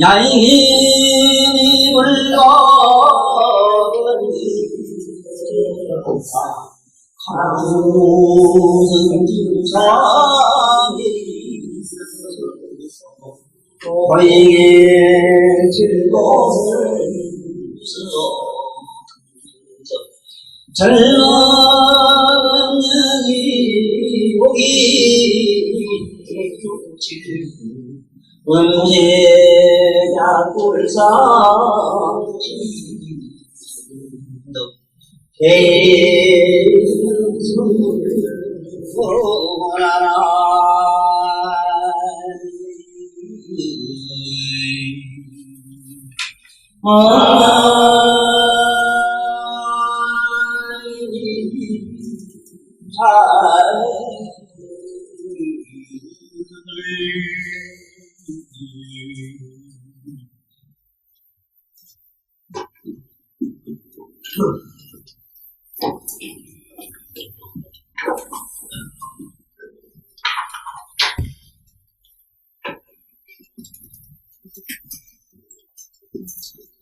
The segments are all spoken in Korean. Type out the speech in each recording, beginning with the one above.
야인이 물러가니 가무슨 주상이 거행의 즐거움을 젊은 년이 오기 은혜자 꿀상지 대승소라라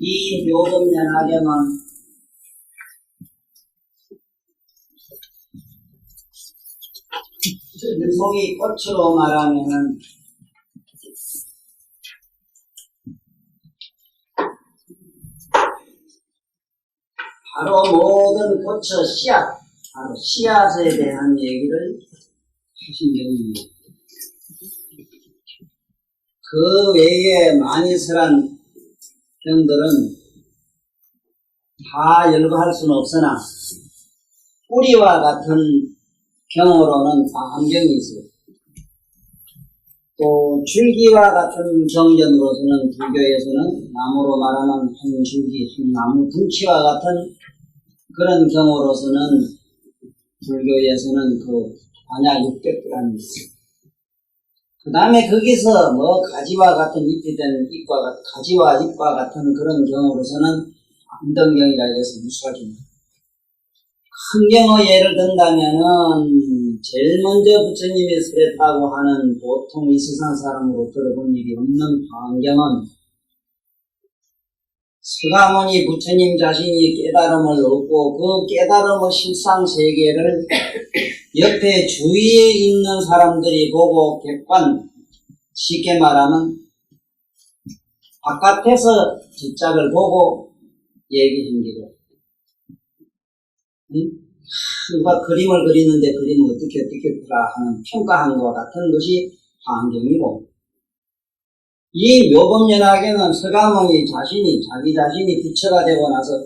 이 묘금연하경은 전송이 꽃으로 말하면은 바로 모든 꽃의 씨앗, 바로 씨앗에 대한 얘기를 하신 경우입니다. 그 외에 많이스란 경들은 다 열거할 수는 없으나 뿌리와 같은 경으로는 다함경이 있어요. 또 줄기와 같은 경전으로서는 불교에서는 나무로 말하는 한 줄기, 한 나무 둥치와 같은 그런 경우로서는 불교에서는 그 반야 육백이라는 게 있어요. 그 다음에 거기서 뭐 가지와 같은 잎이 된 잎과 가지와 잎과 같은 그런 경우로서는 암등경이라 해서 무수하게 큰 경우 예를 든다면은 제일 먼저 부처님이 설했다고 하는 보통 이 세상 사람으로 들어본 일이 없는 환경은 서가모니 부처님 자신이 깨달음을 얻고 그 깨달음의 실상세계를 옆에 주위에 있는 사람들이 보고 객관, 쉽게 말하면 바깥에서 뒷짝을 보고 얘기한 게죠. 누가 그림을 그리는데 그림을 어떻게 그라 하는 평가한 것과 같은 것이 환경이고, 이 묘법연하경은 서가모니 자신이 자기 자신이 부처가 되고 나서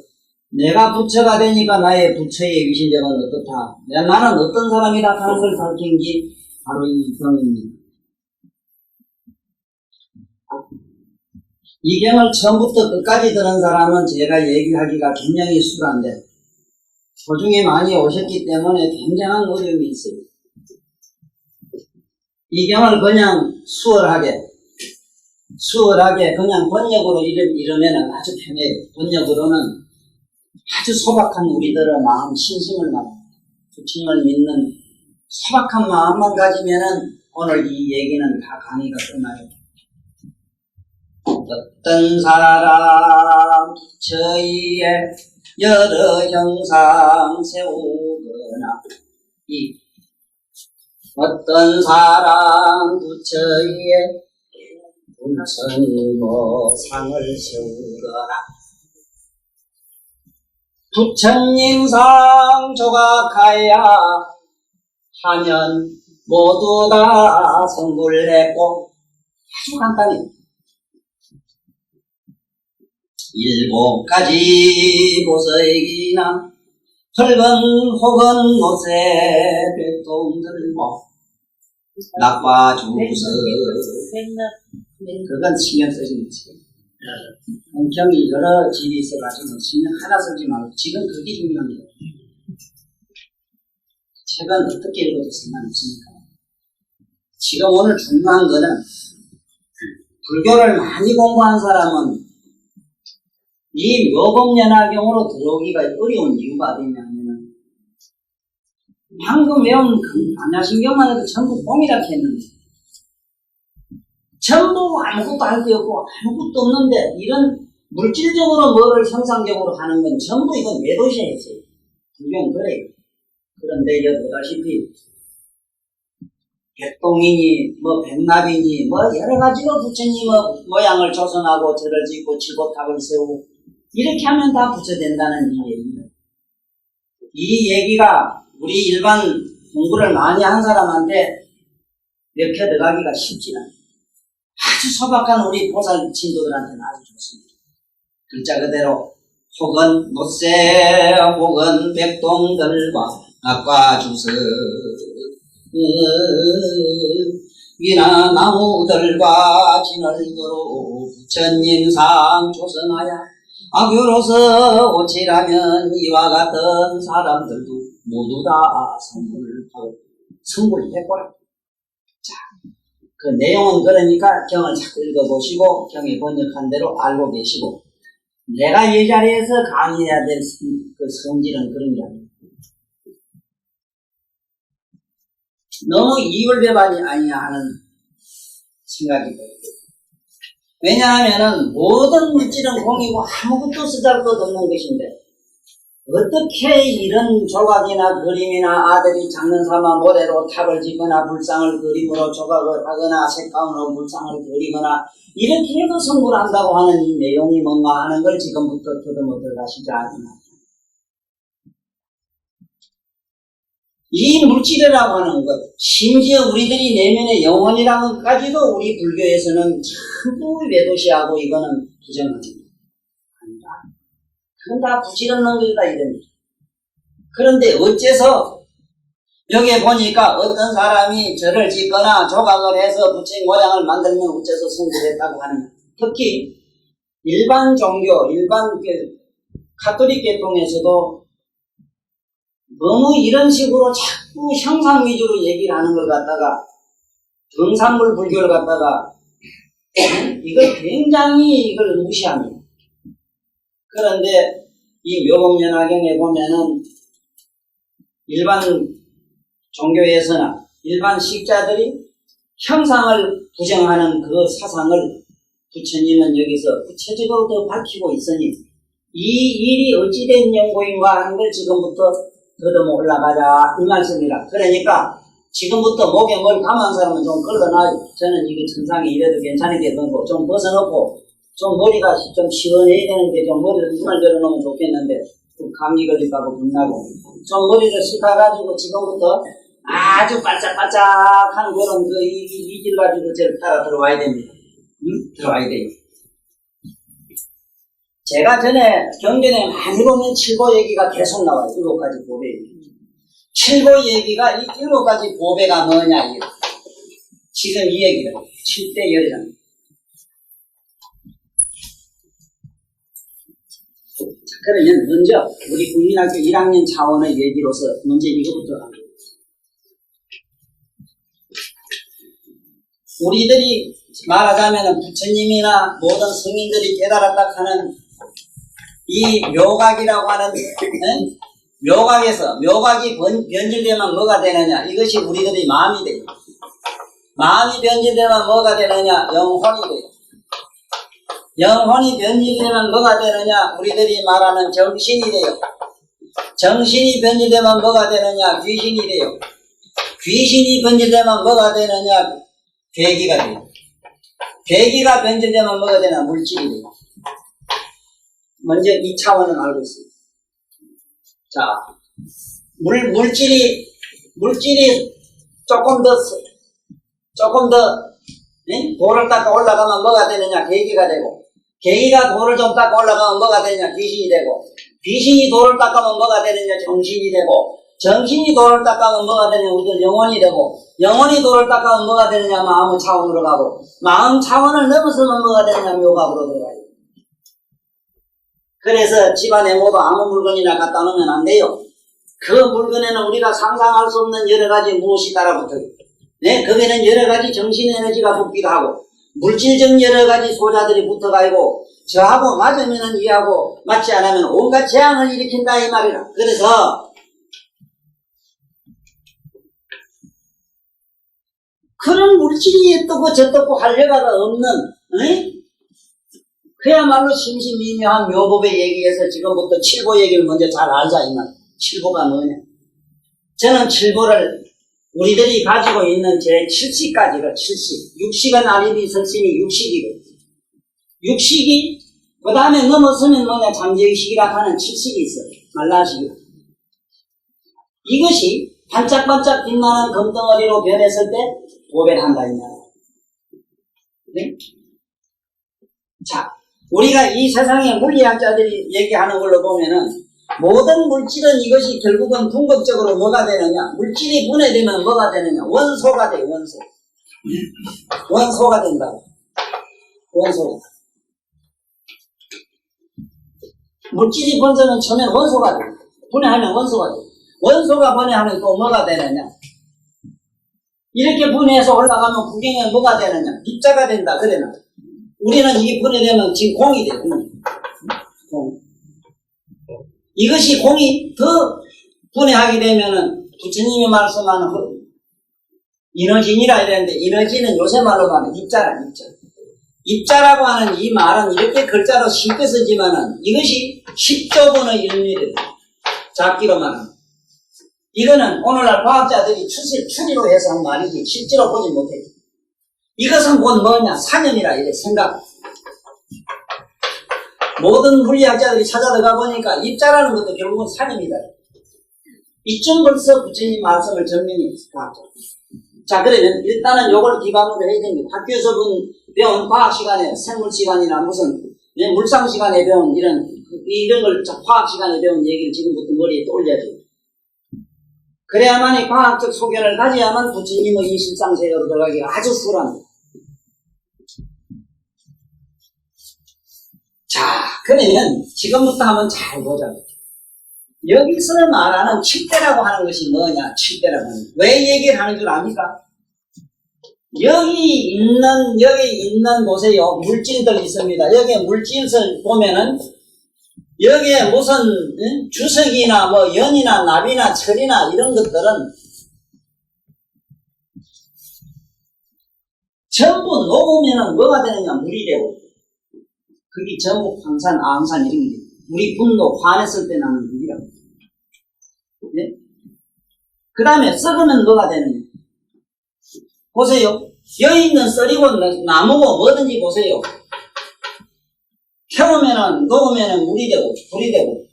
내가 부처가 되니까 나의 부처의 위실력은 어떻다, 나는 어떤 사람이다 하는 걸 밝힌 게 바로 이 경입니다. 이 경을 처음부터 끝까지 들은 사람은 제가 얘기하기가 굉장히 수월한데 그 중에 많이 오셨기 때문에 굉장한 어려움이 있어요. 이 경을 그냥 수월하게 그냥 번역으로 이러면 아주 편해요. 번역으로는 아주 소박한 우리들의 마음, 신심을 말합니다. 부처님을 믿는 소박한 마음만 가지면은 오늘 이 얘기는 다 강의가 끝나요. 어떤 사람 저희의 여러 형상 세우거나 어떤 사람 부처의 부처님상을 세우거나 부처님상 조각하야 하면 모두 다 성불했고, 아주 간단해요. 7가지 보석이나 붉은 혹은 못새 백동 들고 낙과 주석, 그건 신경 쓰지 마세요. 경이 여러 집이 있어가지고 신경 하나 쓰지 말고 지금 그게 중요합니다. 책은 어떻게 읽어도 상관없으니까. 지금 오늘 중요한 거는 불교를 많이 공부한 사람은 이 묘법연화경으로 들어오기가 어려운 이유가 어디냐면은 방금 외운 반야신경만 해도 전부 뻥이라고 했는데 전부 아무것도 할 게 없고 아무것도 없는데 이런 물질적으로 뭐를 형상적으로 하는 건 전부 이건 매도시에 했어요. 불경 그래요. 그런데 여기 보다시피 백동이니 뭐 백납이니 뭐 여러 가지로 부처님의 모양을 조성하고 절을 짓고 칠곡탑을 세우고 이렇게 하면 다 부처된다는 이 얘기입니다. 이 얘기가 우리 일반 공부를 많이 한 사람한테 몇 들어가기가 쉽지 않아요. 아주 소박한 우리 보살 친구들한테는 아주 좋습니다. 글자 그대로 혹은 못세 혹은 백동들과 아까 주스 위나 나무들과 진얼거로 부처님 상 조성하여 악유로서 오치라면 이와 같은 사람들도 모두 다 성불을 했고라. 자, 그 내용은 그러니까 경을 자꾸 읽어보시고 경에 번역한 대로 알고 계시고 내가 이 자리에서 강의해야 될 그 성질은 그런 게 아닙니다. 너무 이율배반이 아니야 하는 생각이 들어요. 왜냐하면은 모든 물질은 공이고 아무것도 쓰잘것없는 것인데 어떻게 이런 조각이나 그림이나 아들이 장난삼아 모래로 탑을 짓거나 불상을 그림으로 조각을 하거나 색감으로 불상을 그리거나 이렇게 해도 성불을 한다고 하는 이 내용이 뭔가 하는 걸 지금부터 더듬어 들어가시자 하지만 이 물질이라고 하는 것, 심지어 우리들이 내면의 영혼이라는 것까지도 우리 불교에서는 전부 외도시하고 이거는 부정합니다. 아니다. 그건 다 부질없는 것이다 이럽니다. 그런데 어째서 여기에 보니까 어떤 사람이 절을 짓거나 조각을 해서 부처님 모양을 만들면 어째서 성불했다고 하느냐. 특히 일반 종교, 일반 가톨릭 계통에서도 너무 이런 식으로 자꾸 형상 위주로 얘기를 하는 걸 갖다가 등산물 불교를 갖다가 이걸 굉장히 이걸 무시합니다. 그런데 이 묘법연화경에 보면은 일반 종교에서나 일반 식자들이 형상을 부정하는 그 사상을 부처님은 여기서 구체적으로 더 밝히고 있으니 이 일이 어찌된 연고인가 하는 걸 지금부터 더듬어 올라가자 이 말씀이라. 그러니까 지금부터 목에 뭘 감은 사람은 좀 걸러놔요. 저는 이게 천상에 이래도 괜찮게 되고 좀 벗어놓고 좀 머리가 좀 시원해야 되는데 좀 머리를 눈을 열어놓으면 좋겠는데 좀 감기 걸릴까봐 겁나고 좀 머리를 씻어가지고 지금부터 아주 반짝반짝한 그런 그 이질 가지고 저를 따라 들어와야 됩니다. 들어와야 돼요. 제가 전에 경전에 많이 보면 칠보 얘기가 계속 나와요. 7가지 보배 얘기. 칠보 얘기가 이 7가지 보배가 뭐냐 이게. 지금 이 얘기를 7대 열전. 자, 그러면 먼저 우리 국민학교 1학년 차원의 얘기로서 먼저 이거부터 합니다. 우리들이 말하자면 부처님이나 모든 성인들이 깨달았다 하는 이 묘각이라고 하는 묘각에서 묘각이 변질되면 뭐가 되느냐 이것이 우리들이 마음이 돼요. 마음이 변질되면 뭐가 되느냐 영혼이 돼요. 영혼이 변질되면 뭐가 되느냐 우리들이 말하는 정신이 돼요. 정신이 변질되면 뭐가 되느냐 귀신이 돼요. 귀신이 변질되면 뭐가 되느냐 괴기가 돼요. 괴기가 변질되면 뭐가 되냐 물질이 돼요. 먼저 이 차원은 알고 있습니다. 자, 물질이 조금 더 돌을 닦아 올라가면 뭐가 되느냐 계기가 되고 계기가 돌을 좀 닦아 올라가면 뭐가 되느냐 귀신이 되고 귀신이 돌을 닦으면 뭐가 되느냐 정신이 되고 정신이 돌을 닦으면 뭐가 되느냐 우리들 영혼이 되고 영혼이 돌을 닦으면 뭐가 되느냐 마음 차원으로 가고 마음 차원을 넘어서면 뭐가 되느냐 묘각으로 들어가요. 그래서 집안에 모두 아무 물건이나 갖다 놓으면 안 돼요. 그 물건에는 우리가 상상할 수 없는 여러 가지 무엇이 따라붙어요. 네, 거기는 여러 가지 정신 에너지가 붙기도 하고 물질적 여러 가지 소자들이 붙어가지고 저하고 맞으면은 이하고 맞지 않으면 온갖 재앙을 일으킨다 이 말이라. 그래서 그런 물질이 어떻고 저떻고 할 여가가 없는 그야말로 심심미묘한 묘법의 얘기에서 지금부터 칠보 얘기를 먼저 잘 알자 이 말. 칠보가 뭐냐? 저는 칠보를 우리들이 가지고 있는 제 7시까지를 7시, 육식은 아리비 설신이 육식이고 육식이 그 다음에 넘어서면 뭐냐 잠재의식이라 하는 7식이 있어요. 말라식이. 이것이 반짝반짝 빛나는 금덩어리로 변했을 때 보배한다 이 말이야. 네? 자, 우리가 이 세상의 물리학자들이 얘기하는 걸로 보면은 모든 물질은 이것이 결국은 궁극적으로 뭐가 되느냐? 물질이 분해되면 뭐가 되느냐? 원소가 돼, 원소. 원소가 된다고. 원소가. 물질이 번져는 처음에 원소가 돼. 분해하면 원소가 돼. 원소가 분해하면 또 뭐가 되느냐? 이렇게 분해해서 올라가면 구경에 뭐가 되느냐? 입자가 된다, 그래나. 우리는 이게 분해되면 지금 공이 돼, 공. 이것이 공이 더 분해하게 되면은 부처님이 말씀하는 인어진이라 이랬는데 인어진은 요새 말로 하면 입자라 입자. 입자라고 하는 이 말은 이렇게 글자로 쉽게 쓰지만은 이것이 10조분의 1mm 작기로 말합니다. 이거는 오늘날 과학자들이 추리로 해서 한 말이지 실제로 보지 못해. 이것은 곧 뭐냐 사념이라 이래 생각. 모든 물리학자들이 찾아 들어가 보니까 입자라는 것도 결국은 사념이다. 이쯤 벌써 부처님 말씀을 정명히 했죠. 자, 그러면 일단은 요걸 기반으로 해야 됩니다. 학교에서 배운 과학 시간에 생물 시간이나 무슨 물상 시간에 배운 이런 걸 과학 시간에 배운 얘기를 지금부터 머리에 떠올려야 돼요. 그래야만이 과학적 소견을 가져야만 부처님의 이 실상세계로 들어가기가 아주 수월합니다. 자, 그러면 지금부터 한번 잘 보자. 여기서 말하는 칠대라고 하는 것이 뭐냐? 칠대라고 하는 왜 얘기를 하는 줄 압니까? 여기 있는 곳에요 물질들이 있습니다. 여기에 물질을 보면은 여기에 무슨 주석이나 뭐 연이나 납이나 철이나 이런 것들은 전부 녹으면은 뭐가 되느냐? 물이 되고 그게 전부 황산, 아황산 이런 게 우리 분노, 화냈을 때 나는 물이라고. 네? 그 다음에 썩으면 뭐가 되느냐? 보세요. 여기 있는 썰이고 나무고 뭐든지 보세요. 태우면은, 녹으면은 물이 되고, 불이 되고,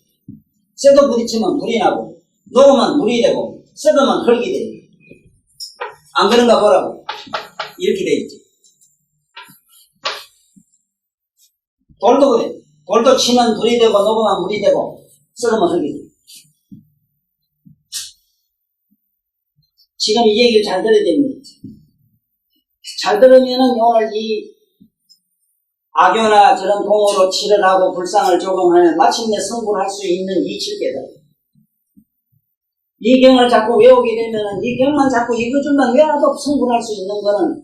쇠도 부딪히면 불이 나고, 녹으면 물이 되고, 썩으면 흙이 되고. 안 그런가 보라고. 이렇게 돼 있지. 돌도 그래. 돌도 치면 불이 되고, 녹으면 물이 되고, 썩으면 흙이 되고. 지금 이 얘기를 잘 들어야 됩니다. 잘 들으면은 오늘 이 악교나 저런 공으로 칠을 하고 불상을 조공하면 마침내 성불할 수 있는 이 칠계다. 이 경을 자꾸 외우게 되면은 이 경만 자꾸 읽어주면 외워도 성불할 수 있는 거는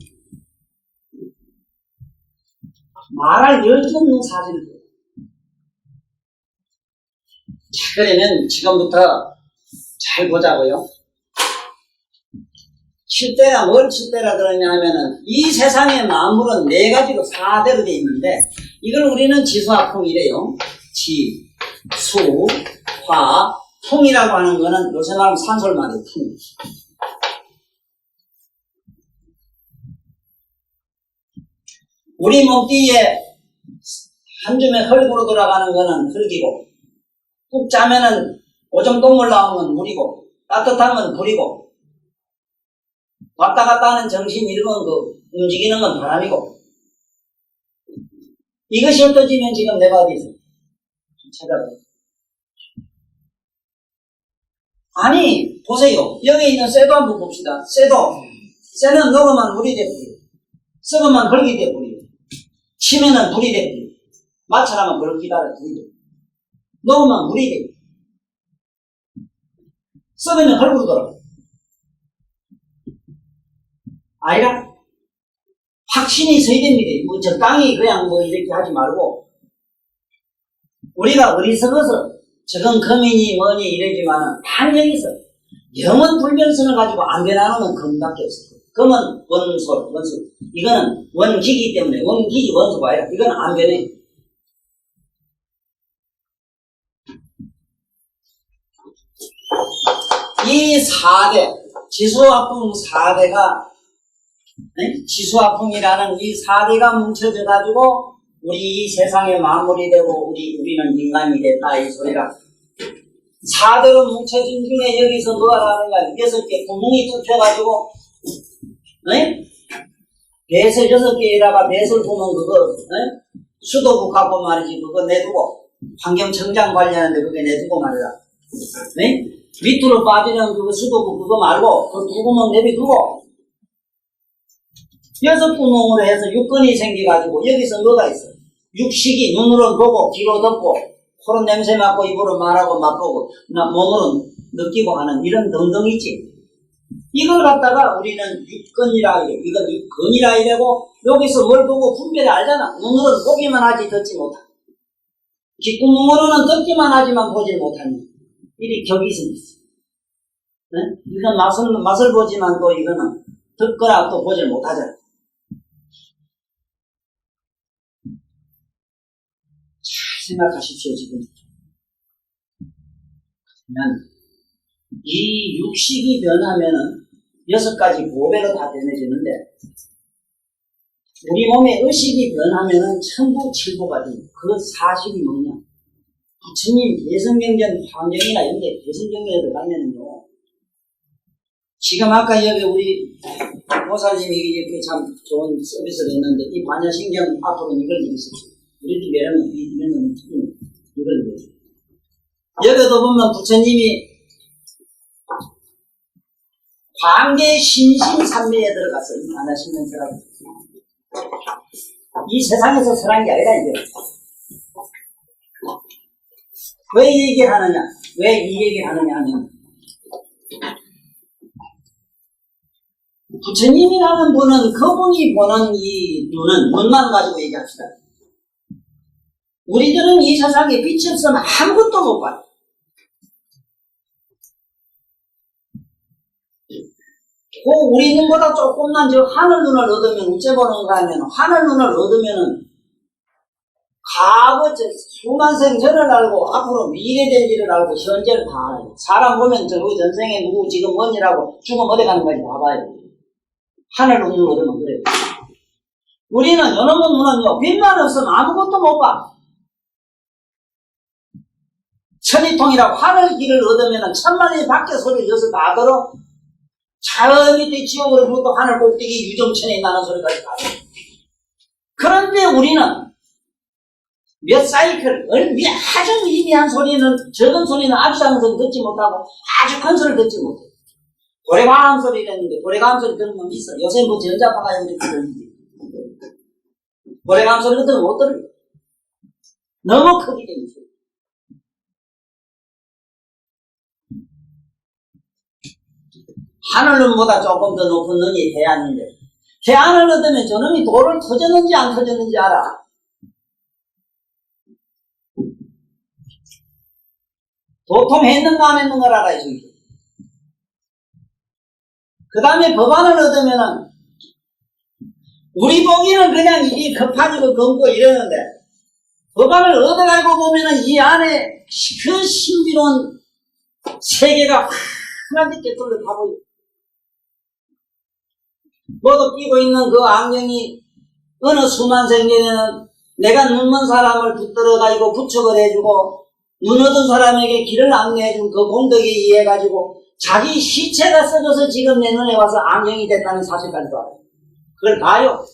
말할 여지 없는 사실이에요. 자, 그러면 지금부터 잘 보자고요. 칠대가 뭘 칠대라 그러냐 하면은 이 세상의 만물은 네 가지로 4대로 되어 있는데 이걸 우리는 지수화풍이래요. 지, 수, 화, 풍이라고 하는 거는 요새 말하면 산소를 말해요. 풍. 우리 몸띠에 한 줌의 흙으로 돌아가는 거는 흙이고 푹 짜면은 오줌 똥물 나오면 물이고 따뜻하면 불이고 왔다 갔다 하는 정신 이런 건 움직이는 건 바람이고 이것이 어떠지면 지금 내가 어디 있어? 찾아봐요. 아니 보세요. 여기 있는 쇠도 한번 봅시다. 쇠는 녹으면 물이 돼버려요. 썩으면 흙이 돼버려요. 치면은 불이 돼버려요. 마찰하면 그걸 기다려 불이 돼요. 녹으면 물이 돼요. 썩으면 흙으로 돌아가요. 아니라 확신이 서야 됩니다. 뭐 적당히 그냥 뭐 이렇게 하지 말고 우리가 어리석어서 적은 금이니 뭐니 이러지만은 단 여기서 영원 불변선을 가지고 안 변하는 건 금밖에 없어요. 금은 원소. 이거는 원기기 때문에 원기지 원소가 아니라 이건 안 변해. 이 4대, 지수화풍 4대가, 지수화풍이라는 이 4대가 뭉쳐져 가지고 우리 이 세상에 마무리 되고 우리는 인간이 됐다 이 소리라. 4대로 뭉쳐진 중에 여기서 뭐가 나느냐 6개 구멍이 뚫혀가지고 배설 6개에다가 배설 보면 그거 수도국 갖고 말이지 그거 내두고 환경청장 관리하는데 그게 내두고 말이야. 밑으로 빠지는 그거 수도국 그거 말고 그 두 구멍 내비두고 6구멍으로 해서 육근이 생겨가지고 여기서 뭐가 있어? 육식이 눈으로 보고 귀로 듣고 코로 냄새 맡고 입으로 말하고 맛보고 몸으로 느끼고 하는 이런 등등 있지. 이걸 갖다가 우리는 육근이라 이래. 이건 육근이라 이래고 여기서 뭘 보고 분별을 알잖아. 눈으로는 보기만 하지 듣지 못하. 귓구멍으로는 듣기만 하지만 보지 못하니 이리 격이 생겼어. 이건 맛을 보지만 또 이거는 듣거나 또 보지 못하잖아. 잘 생각하십시오, 지금. 그러면 이 육식이 변하면은 6가지 보배로 다 변해지는데 우리 몸의 의식이 변하면은 천부칠부가 됩니다. 그 사실이 뭐냐? 부처님 대성경전 환경이나 이런 데 대성경전에 들어가면은요. 지금 아까 여기 우리 보살님이 이렇게 참 좋은 서비스를 했는데 이 반야신경 앞으로는 이걸 읽으십시오. 우리도 매력은 이런 건 틀립니다. 이걸 읽으십시오. 여기도 보면 부처님이 광계 신심삼매에 들어가서 이 반야신경처럼 이 세상에서 설한 게 아니라 이게 왜 이 얘기를 하느냐? 왜 이 얘기를 하느냐 하면 부처님이라는 분은 그분이 보는 이 눈만 가지고 얘기합시다. 우리들은 이 세상에 빛이 없으면 아무것도 못 봐요. 그 우리 눈보다 조금만 저 하늘 눈을 얻으면 어째 보는가 하면 하늘 눈을 얻으면은 과거 수만생 전을 알고 앞으로 미래될 일을 알고 현재를 다 알아요. 사람 보면 저 전생에 누구 지금 뭔일하고 죽음 어디 가는까지 다 봐요. 하늘 눈을 얻으면 그래요. 우리는 여러분 눈은요 빛만 없으면 아무것도 못 봐. 천이통이라고 하늘 길을 얻으면 천만의 밖에 소리를 여기서 다 들어. 저 밑에 지옥으로 부터 하늘 꼭대기 유정천에 나는 소리까지 다 들어. 그런데 우리는 몇 사이클, 아주 미미한 소리는, 적은 소리는 아주 작은 소리 듣지 못하고 아주 큰 소리를 듣지 못해. 고래광 소리를 했는데 고래광 소리 들으면 있어. 요새 뭐 전자파가 이렇게 들리지. 고래광 소리 들으면 못 들어요. 너무 크게 들리는 소리. 하늘눈보다 조금 더 높은 눈이 해안인데 해안을 얻으면 저놈이 돌을 터졌는지 안 터졌는지 알아. 도통했는가 안 했는가 알아요. 그 다음에 법안을 얻으면은 우리 보기는 그냥 일이 급하지고 검고 이러는데 법안을 얻어가지고 보면은 이 안에 그 신비로운 세계가 하나님께 뚫려 다 보여. 모두 끼고 있는 그 안경이 어느 수만 생전에는 내가 눈먼 사람을 붙들어가지고 부축을 해주고 눈 얻은 사람에게 길을 안내해준 그 공덕에 의해가지고 자기 시체가 써져서 지금 내 눈에 와서 안경이 됐다는 사실까지도 알아요. 그걸 봐요.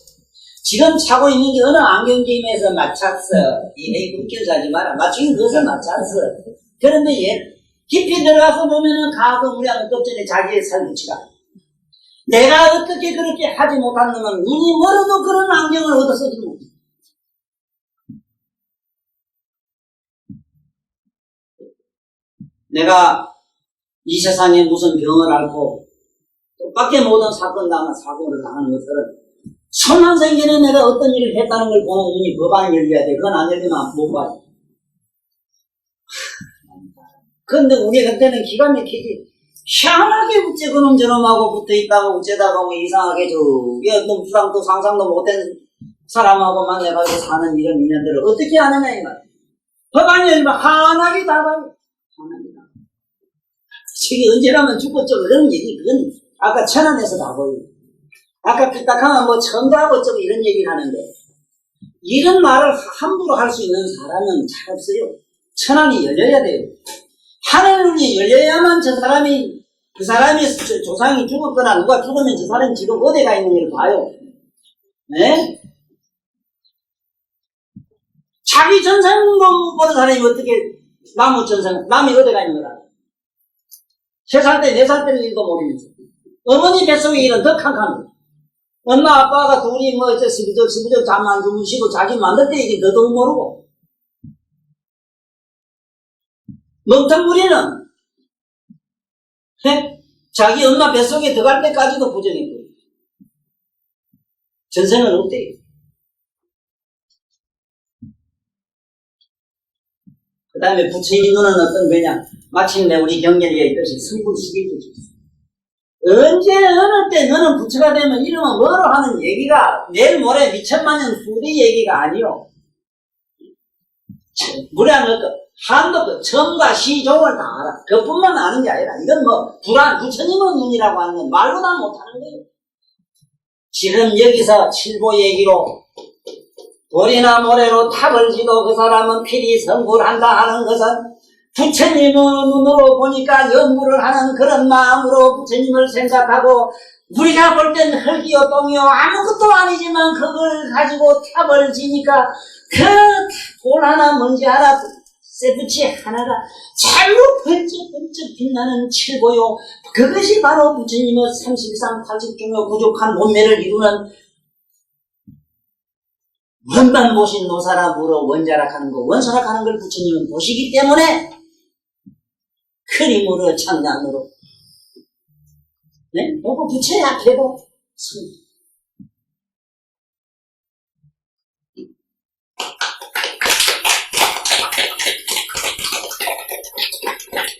지금 차고 있는 게 어느 안경찜에서 맞췄어. 이 웃겨자지 마라. 맞추긴 그것을 맞췄어. 그런데 얘 깊이 들어가서 보면은 가끔 우리 안에 껍질에 자기의 살붙이가 내가 어떻게 그렇게 하지 못한 놈은 눈이 멀어도 그런 안경을 얻어 쓰지 못해. 내가 이 세상에 무슨 병을 앓고 뜻밖의 모든 사건도 아마 사고를 당하는 것들은 천만 생전에 내가 어떤 일을 했다는 걸 보는 눈이 법안을 열려야 돼. 그건 안 열리면 못 봐요. 근데 우리 그때는 기가 막히지. 희한하게 어째 그놈 저놈하고 붙어있다고 어째다가 뭐 이상하게 저기 부상도 상상도 못한 사람하고 만나가지고 사는 이런 인연들을 어떻게 하느냐 이 말이야. 법안이 아니면 환하게 다 봐요. 환하게 다. 저기 언제라면 죽었죠 그런 얘기 그건 아까 천안에서 다 보여요. 아까 피딱하면 뭐 천가하고 어쩌고 이런 얘기를 하는데 이런 말을 함부로 할 수 있는 사람은 잘 없어요. 천안이 열려야 돼요. 하늘이 열려야만 그 사람이 조상이 죽었거나 누가 죽으면 저 사람이 지금 어디가 있는지를 봐요. 네? 자기 전생도 못 보는 사람이 어떻게 남이 어디가 있는 거라. 3살 때, 4살 때는 일도 모르면서. 어머니 뱃속에 일은 더 캄캄해. 엄마, 아빠가 둘이 스비적 잠 안 주무시고 자기 만들 때 이게 너도 모르고. 멍텅구리는 자기 엄마 뱃속에 들어갈 때까지도 부정했고 전생은 없대요. 그 다음에 부처님 눈은 어떤 거냐 마침내 우리 경전에 있듯이 승불수기주지. 언제 어느 때 너는 부처가 되면 이러면 뭐로 하는 얘기가 내일 모레 미천만 년 후의 얘기가 아니요. 무례한 것 한도 점과 시종을 다 알아. 그뿐만 아는 게 아니라 이건 뭐 부처님의 눈이라고 하는 건 말로 다 못하는 거예요. 지금 여기서 칠보 얘기로 돌이나 모래로 탑을 지도 그 사람은 필히 성불한다 하는 것은 부처님의 눈으로 보니까 연구를 하는 그런 마음으로 부처님을 생각하고 우리가 볼 땐 흙이요 똥이요 아무것도 아니지만 그걸 가지고 탑을 지니까 그 돌 하나 먼지 하나 쇠붙이 하나가 잘로 번쩍번쩍 빛나는 칠보요. 그것이 바로 부처님의 32상 80중의 부족한 몸매를 이루는 원만 보신 노사람으로 원자락하는 거 원소락하는 걸 부처님은 보시기 때문에 그림으로 창량으로 네? 그리고 부처의 앞에도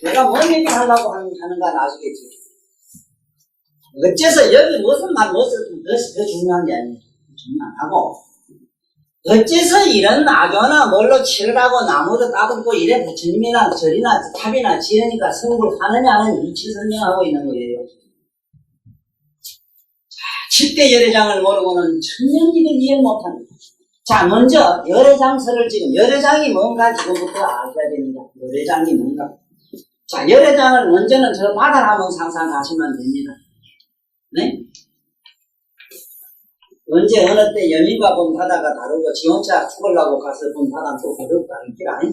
내가 뭔 얘기 하려고 하는가 아시겠지? 어째서 여기 무슨 더 중요한 게 아니에요. 중요하고 어째서 이런 악교나 뭘로 치르라고 나무도 따듬고 이래 부처님이나 절이나 탑이나 지으니까 성불하느냐는 이치 설명하고 있는 거예요. 자, 7대 열애장을 모르고는 천년 이걸 이해 못합니다. 자, 먼저 열애장설을 지금 열애장이 뭔가 지금부터 아셔야 됩니다. 열애장이 뭔가. 자, 열애장을 먼저는 저 바다를 한번 상상하시면 됩니다. 네? 언제 어느 때 여민과 본 바다가 다르고 지 혼자 죽으려고 가서 본 바다는 또 다른 길 아니?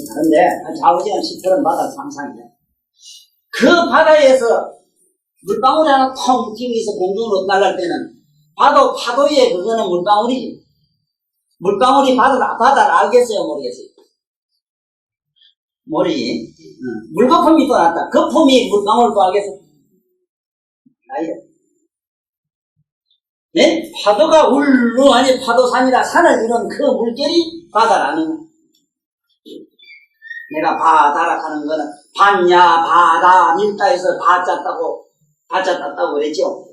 다른데 한 좌우지간 10km 바다 상상이야. 그 바다에서 물방울이 하나 텅 튕기서 공중으로 날아갈 때는 파도에 그거는 물방울이지. 물방울이 바다를 알겠어요 모르겠어요? 모르지. 물거품이 또 났다. 거품이 물방울도 알겠어요? 아예. 네? 파도가 울루하니 파도산이라 산을 이룬 그 물결이 바다라는 거야. 내가 바다라 하는 거는 반야 바다 밀다에서 바자 땄다고 그랬죠.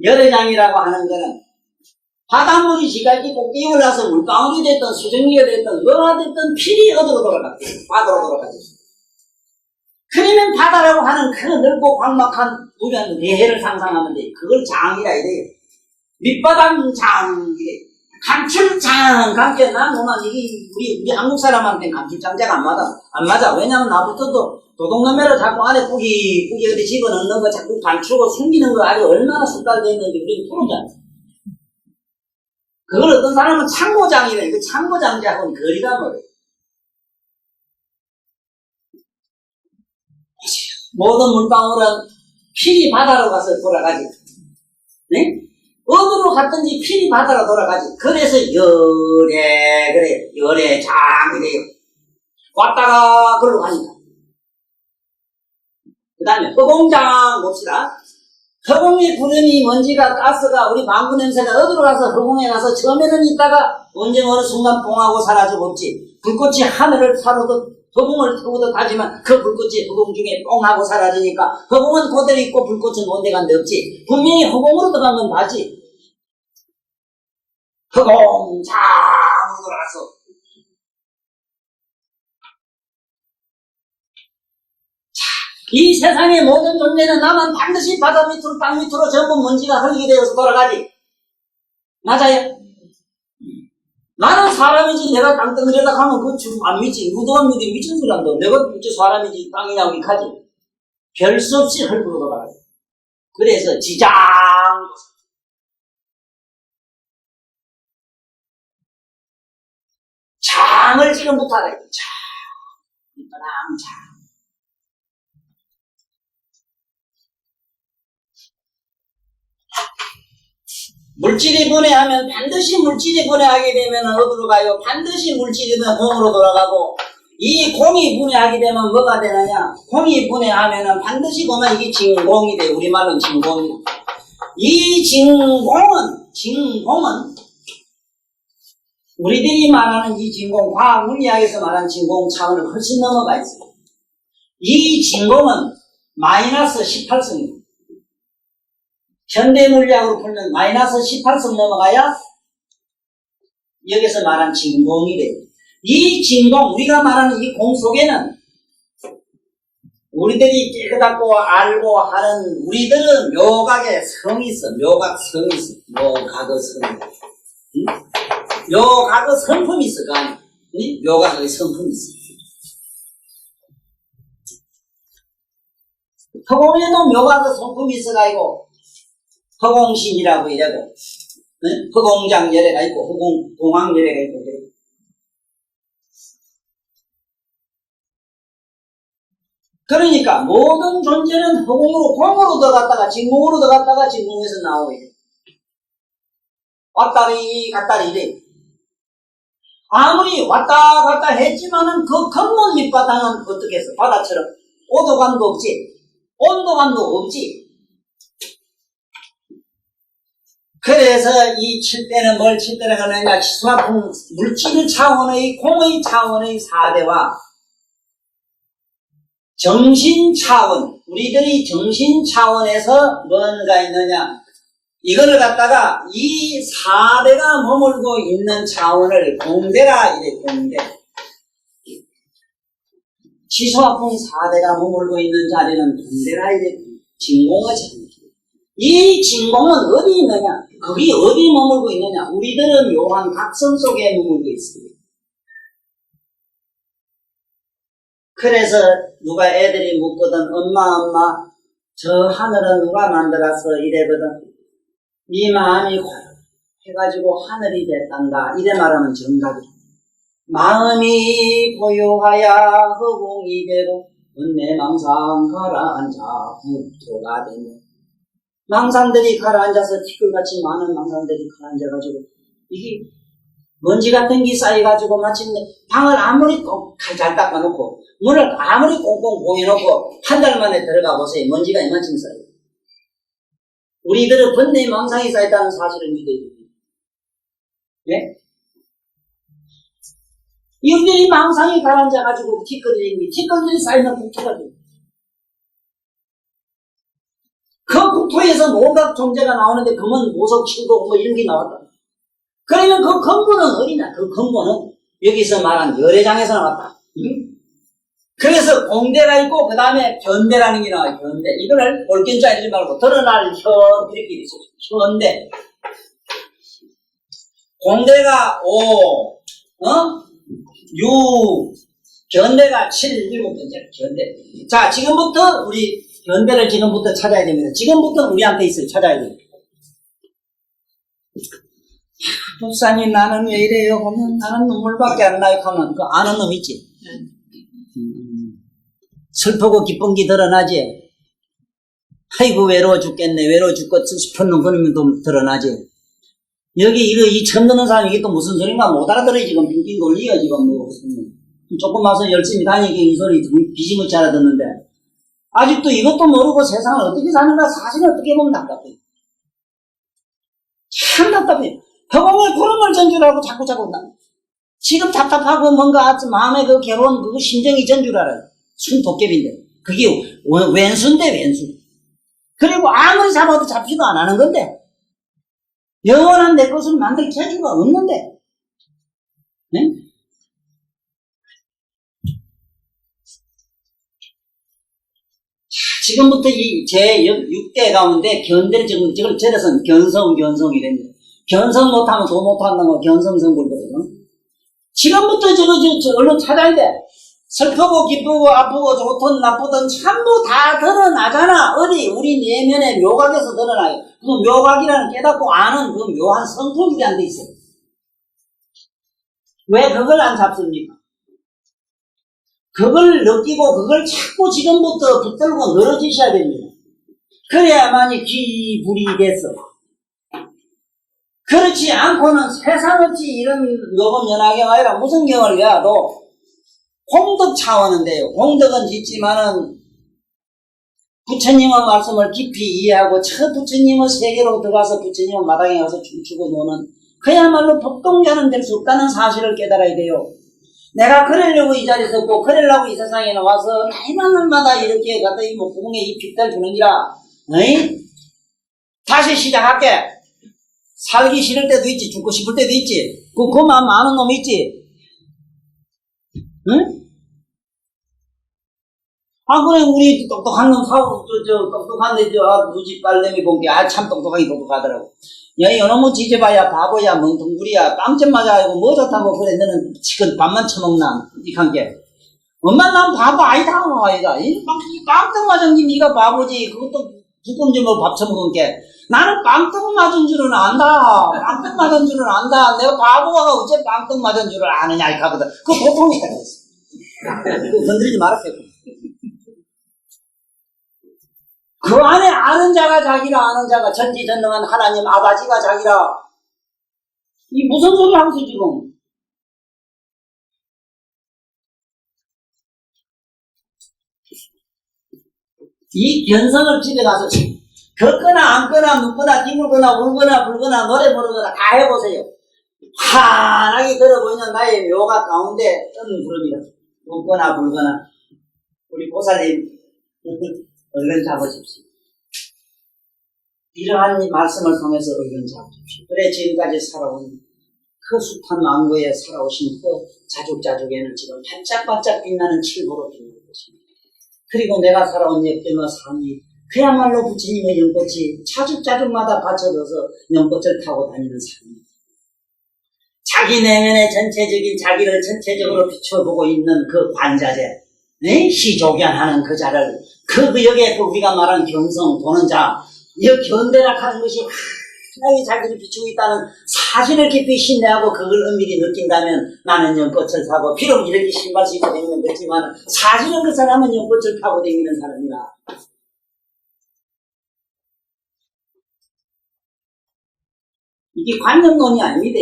열애장이라고 하는 거는 바닷물이 지각이 꼭대기 올라서 물방울이 됐든 수정기가 됐든 뭐가 됐든 필히 어디로 돌아갔대. 바다로 돌아갔대. 그러면 바다라고 하는 그 넓고 광막한 무변 대해를 상상하면 돼. 그걸 장이라 이래요. 밑바닥 장, 감출장, 감출, 난 뭐만, 우리 한국 사람한테는 감출장자가 안 맞아. 왜냐면 나부터도 도둑놈매를 자꾸 안에 뿌기 어디 집어넣는 거 자꾸 감추고 숨기는 거 아주 얼마나 숙달되었는지 우리는 모르잖아. 그걸 어떤 사람은 창고장이래. 그 창고장자하고는 거리가 멀어요. 모든 물방울은 필히 바다로 가서 돌아가지. 네? 어디로 갔든지 필히 바다로 돌아가지. 그래서 열애장이래요. 왔다가 그러고 가니까. 그 다음에 허공장 봅시다. 허공의 구름이 먼지가 가스가 우리 방구 냄새가 어디로 가서 허공에 가서 처음에는 있다가 언제 어느 순간 봉하고 사라져 버리지. 불꽃이 하늘을 타고도 허공을 태우듯 하지만 그 불꽃이 허공 중에 뽕하고 사라지니까 허공은 그대로 있고 불꽃은 온데 간데 없지. 분명히 허공으로 들어간 건 맞지. 허공 장으로 들어가서 이 세상의 모든 존재는 나만 반드시 바다 밑으로 땅 밑으로 전부 먼지가 흙이 되어서 돌아가지. 맞아요? 나는 사람이지 내가 땅덩어리에다 가면 그거 안 믿지. 누구 안 믿지. 미친 소리 한다. 내가 진짜 사람이지 땅이냐고 이카지. 별 수 없이 흙으로 돌아가지. 그래서 지장 장을 지금부터 하라. 장 이쁘랑 장. 물질이 분해하면 반드시 물질이 분해하게 되면 어디로 가요? 반드시 물질이든 공으로 돌아가고 이 공이 분해하게 되면 뭐가 되느냐? 공이 분해하면은 반드시 보면 이게 진공이 돼. 우리말로는 진공이. 이 진공은 우리들이 말하는 이 진공, 과학 물리학에서 말하는 진공 차원을 훨씬 넘어가 있어요. 이 진공은 마이너스 18성입니다. 현대 물리학으로 풀면 마이너스 18성 넘어가야 여기서 말한 진공이 돼요. 이 진공, 우리가 말하는 이 공 속에는 우리들이 깨닫고 알고 하는 우리들은 묘각의 성이 있어. 묘각성이 있어. 묘각의 성. 응? 묘각의 성품이 있어. 그 안에. 응? 묘각의 성품이 있어. 허공에도 묘각의 성품이 있어가지고 허공신이라고 이래도 응? 허공장 열애가 있고 공항 열애가 있고 그래. 그러니까 모든 존재는 허공으로 공으로 들어갔다가 진공으로 들어갔다가 진공에서 나오게 돼. 왔다리 갔다리 이래. 아무리 왔다 갔다 했지만은 그 근본 밑바닥은 어떻게 했어? 바다처럼 오도감도 없지 온도감도 없지. 그래서 이 칠대는 뭘 칠대는 하느냐? 수화풍 물질 차원의 공의 차원의 4대와 정신 차원, 우리들이 정신 차원에서 뭔가 있느냐? 이거를 갖다가 이 4대가 머물고 있는 차원을 공대라 이래, 공대. 지수화풍 4대가 머물고 있는 자리는 공대라 이래, 진공의 자리. 이 진공은 어디 있느냐? 거기 어디 머물고 있느냐? 우리들은 묘한 각성 속에 머물고 있습니다. 그래서 누가 애들이 묻거든, 엄마, 저 하늘은 누가 만들어서 이래거든. 네 마음이 해가지고 하늘이 됐단다. 이래 말하면 정답이다. 마음이 고요하야 허공이 되고 은내 망상 가라앉아 부토가 되네. 망상들이 가라앉아서 티끌같이 많은 망상들이 가라앉아가지고 이게 먼지 같은 게 쌓여가지고 마침내 방을 아무리 잘 닦아놓고 문을 아무리 꽁꽁 봉해놓고 한 달 만에 들어가 보세요. 먼지가 이만큼 쌓여요. 우리들은 번뇌의 망상이 쌓였다는 사실을 믿어야 됩니다. 예? 이들이 망상이 가라앉아가지고 티끌들이 쌓이면 국토가 돼요. 그 국토에서 온갖 존재가 나오는데 금은 보석, 칠도 뭐 이런 게 나왔다. 그러면 그 근본은 어디냐? 그 근본은 여기서 말한 열애장에서 나왔다. 응? 그래서 공대가 있고 그 다음에 견대라는 게 나와요. 견대. 이거를 올견자 이러지 말고 드러날 현 이렇게 있어. 현대. 공대가 5, 6, 견대가 7, 7번째 견대. 자, 지금부터 우리 견대를 지금부터 찾아야 됩니다. 지금부터 우리한테 있어요. 찾아야 돼요. 목사님 나는 왜 이래요? 하면 나는 눈물밖에 안 나요. 하면 그 아는 놈 있지. 슬프고 기쁜 게 드러나지. 아이고 외로워 죽겠네. 외로워 죽겠어 싶은 놈 그러면 또 드러나지. 여기 이 처음 듣는 사람이 이게 또 무슨 소린가 못 알아들어. 지금 빙빙 돌리요 지금 뭐 조금 와서 열심히 다니기 이 소리 비지무치 알아듣는데 아직도 이것도 모르고 세상을 어떻게 사는가 사실 어떻게 보면 답답해요. 참 답답해요. 허공에 구름을 전주라고 자꾸 지금 답답하고 뭔가 마음에 그 괴로운 그 심정이 전줄 알아요. 순 도깨비인데. 그게 왼수인데 왼수. 그리고 아무리 잡아도 잡지도 안 하는 건데. 영원한 내 것을 만들 재주가 없는데. 네? 지금부터 제 6대 가운데 견대를 저걸 저래서 견성이랍니다. 견성 못하면 도 못한다는 거 견성성불거든요. 지금부터 얼른 찾아야 돼. 슬프고 기쁘고 아프고 좋든 나쁘든 전부 다 드러나잖아. 어디 우리 내면의 묘각에서 드러나요. 그 묘각이라는 깨닫고 아는 그 묘한 성품이 안 돼 있어요. 왜 그걸 안 잡습니까? 그걸 느끼고 그걸 자꾸 지금부터 붙들고 늘어지셔야 됩니다. 그래야만이 기불이겠어. 그렇지 않고는 세상어치 이런 요금 연하경 아니라 무슨 경을 해도 공덕 차원인데요. 공덕은 있지만은 부처님의 말씀을 깊이 이해하고 저 부처님의 세계로 들어가서 부처님의 마당에 가서 춤추고 노는 그야말로 법동자는 될 수 없다는 사실을 깨달아야 돼요. 내가 그러려고 이 자리에 섰고 그러려고 이 세상에 나와서 나이 많은 날마다 이렇게 갖다 이 목구멍에 이 핏살 주는기라. 어이? 다시 시작할게. 살기 싫을 때도 있지, 죽고 싶을 때도 있지. 그 마음 많은 놈이 있지. 응? 아, 그래, 우리 똑똑한 놈 똑똑한데, 누지 빨래미 본게, 참 똑똑하게 똑똑하더라고. 야, 이놈은 지져봐야 바보야, 멍텅구리야, 빵점 맞아가지고 뭐 좋다고 그래, 너는 지금 밥만 처먹나, 이칸 게. 엄마, 난 바보 아니다, 아니다. 이 빵떡 맞은 게 니가 바보지. 그것도 두꺼운지 밥 처먹은 게. 나는 빵떡 맞은 줄은 안다. 빵떡 맞은 줄은 안다. 내가 바보가 어째 빵떡 맞은 줄을 아느냐, 이 하거든. 그거 보통이야. 그거 건드리지 말았겠고. 그 안에 아는 자가 자기라, 아는 자가 전지전능한 하나님 아버지가 자기라. 이 무슨 소리 하면서 지금. 이 견성을 집에 가서 걷거나 앉거나 눕거나 뒤물거나 울거나 불거나 노래 부르거나 다 해보세요. 환하게 걸어 보이는 나의 묘가 가운데 뜨는 구름이다. 웃거나 불거나. 우리 보살님 얼른 잡으십시오. 이러한 말씀을 통해서 얼른 잡으십시오. 그래 지금까지 살아온 그 숱한 왕국에 살아오신 그 자죽자죽에는 지금 반짝반짝 빛나는 칠보로 빛나는 것입니다. 그리고 내가 살아온 역대의 삶이 그야말로 부처님의 연꽃이 자죽자죽마다 받쳐져서 연꽃을 타고 다니는 삶입니다. 자기 내면의 전체적인 자기를 전체적으로 비춰보고 있는 그 관자재, 시조견하는 그 자를 여기에 우리가 말한 경성 보는 자, 이 견대락하는 것이 환하게 자기를 비추고 있다는 사실을 깊이 신뢰하고 그걸 은밀히 느낀다면 나는 연꽃을 타고 비록 이렇게 신발 신고 다니는 거지만 사실은 그 사람은 연꽃을 타고 다니는 사람이라. 이게 관념론이 아닙니다.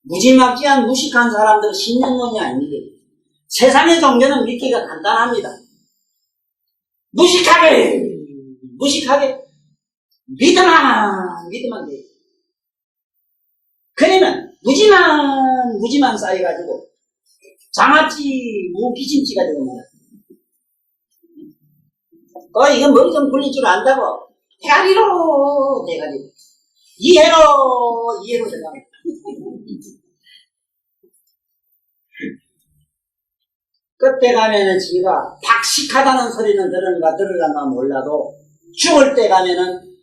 무지막지한 무식한 사람들은 신념론이 아닙니다. 세상의 종교는 믿기가 간단합니다. 무식하게 믿으면 돼요. 그러면 무지만 쌓여가지고 장아찌 무기심찌가 되고 말이야. 이건 머리 좀 굴릴 줄 안다고 대가리로 이해로 된다. 그때 가면은 지가 박식하다는 소리는 들을란가 몰라도 죽을 때 가면은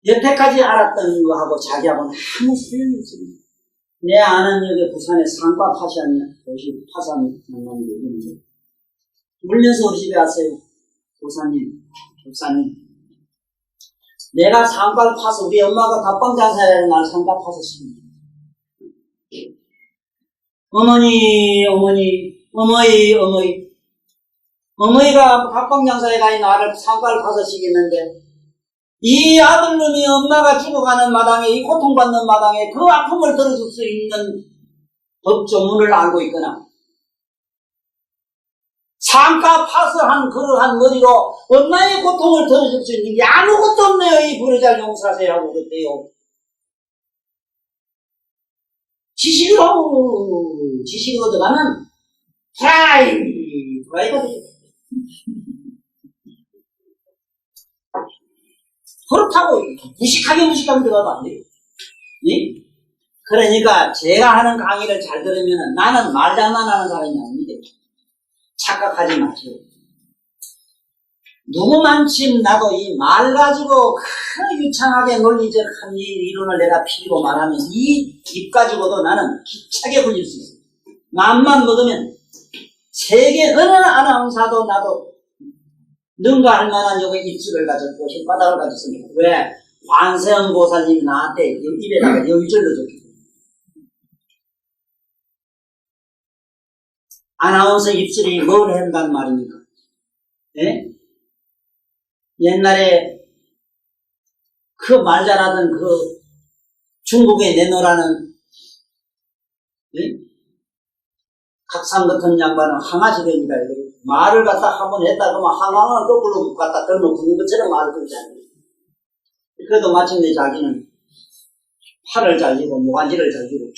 여태까지 알았던 거하고 자기하고는 아무 소용이 없습니다. 내 아는 여기 부산에 상과 파산 장난이 있는데 울면서 우리 집에 왔어요. 목사님 내가 상과를 파서 우리 엄마가 갑방장사를 날 상과 파서 씁니다. 어머니가 각방장사에 가니 나를 상과를 파서 시켰는데 이 아들놈이 엄마가 죽어가는 마당에 이 고통받는 마당에 그 아픔을 들어줄 수 있는 법조문을 알고 있거나 상가 파서 한 그러한 머리로 엄마의 고통을 덜어줄 수 있는 게 아무것도 없네요. 이 불효자를 용서하세요라고 그랬대요. 지식을 얻어가면 프라이가 되죠. 그렇다고 무식하게 들어가도 안 돼요. 예? 그러니까 제가 하는 강의를 잘 들으면 나는 말장난 하는 사람이 아닙니다. 착각하지 마세요. 누구만큼 나도 이 말 가지고 유창하게 논리적한 이론을 내가 피고 말하면 이 입 가지고도 나는 기차게 굴릴 수 있어요. 마음만 먹으면 세계 어느 아나운서도 나도 능가할 만한 여기 입술을 가졌고 혓바닥을 가졌습니다. 왜? 관세음 보살님이 나한테 입에다가 여기절로 줬기 때문에. 아나운서 입술이 뭘 한단 말입니까? 예? 옛날에 그 말 잘하던 그 중국의 내노라는 예? 각상 같은 양반은 항아지됩니다. 말을 갖다 한번 했다 그러면 항아를 거꾸로 갖다 들면 굳는 것처럼 말을 듣잖아요. 그래도 마침내 자기는 팔을 잘리고 모간지를 잘리고